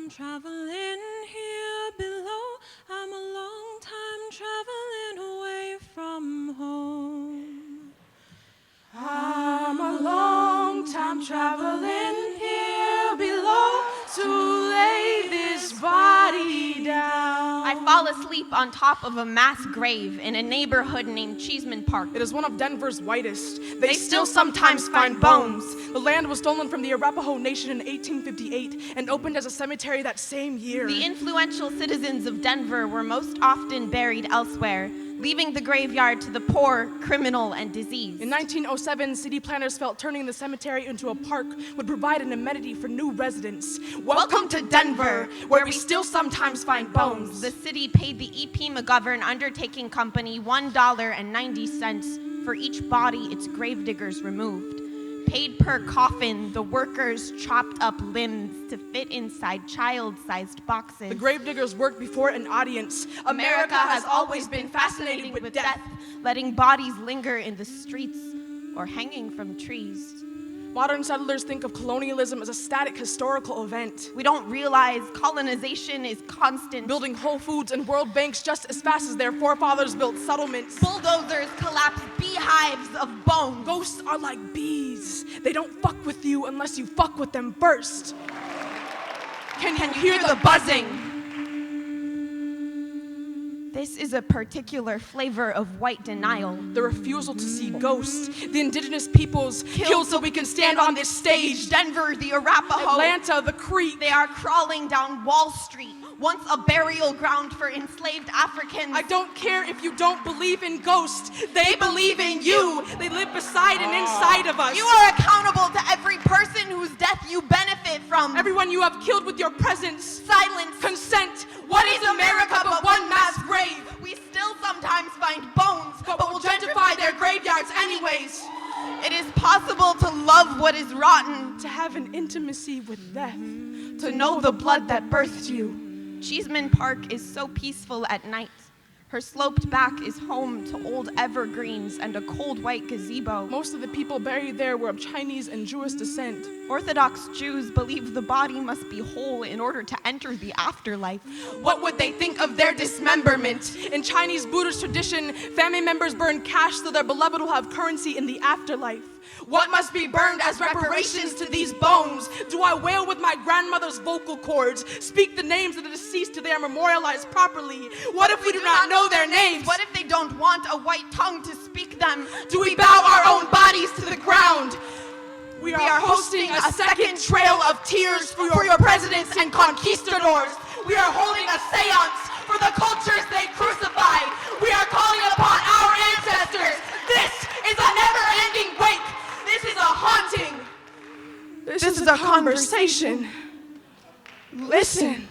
time traveling here below. I'm a long time traveling away from home. I'm a long time traveling here below to lay this body down. I fall asleep on top of a mass grave in a neighborhood named Cheeseman Park. It is one of Denver's whitest. They still sometimes find bones. The land was stolen from the Arapaho Nation in 1858 and opened as a cemetery that same year. The influential citizens of Denver were most often buried elsewhere, leaving the graveyard to the poor, criminal, and diseased. In 1907, city planners felt turning the cemetery into a park would provide an amenity for new residents. Welcome to Denver, where we still sometimes find bones. The city paid the E.P. McGovern Undertaking Company $1.90 for each body its gravediggers removed. Paid per coffin, the workers chopped up limbs to fit inside child-sized boxes. The gravediggers worked before an audience. America has always been fascinated with death, letting bodies linger in the streets or hanging from trees. Modern settlers think of colonialism as a static historical event. We don't realize colonization is constant. Building Whole Foods and World Banks just as fast as their forefathers built settlements. Bulldozers collapse beehives of bones. Ghosts are like bees. They don't fuck with you unless you fuck with them first. Can you hear the buzzing? This is a particular flavor of white denial. The refusal to see ghosts. The indigenous peoples killed so we can stand on this stage. Denver, the Arapaho. Atlanta, the Creek. They are crawling down Wall Street, once a burial ground for enslaved Africans. I don't care if you don't believe in ghosts. They believe in you. They live beside and inside of us. You are accountable to every person whose death you benefit from. Everyone you have killed with your presence. Silence. Consent. What is America but one mass grave? We still sometimes find bones, but we'll gentrify their graveyards anyways. It is possible to love what is rotten, to have an intimacy with death, to know the blood that birthed you. Cheeseman Park is so peaceful at night. Her sloped back is home to old evergreens and a cold white gazebo. Most of the people buried there were of Chinese and Jewish descent. Orthodox Jews believe the body must be whole in order to enter the afterlife. What would they think of their dismemberment? In Chinese Buddhist tradition, family members burn cash so their beloved will have currency in the afterlife. What must be burned as reparations to these bones? Do I wail with my grandmother's vocal cords? Speak the names of the deceased till they are memorialized properly? What if we do not know their names? What if they don't want a white tongue to speak them? Do we bow our own bodies to the ground? We are hosting a second trail of tears for your presidents and conquistadors. We are holding a seance for the cultures they crucified. We are calling upon our ancestors. This is a never-ending wake. This is a haunting. This is a conversation. Listen.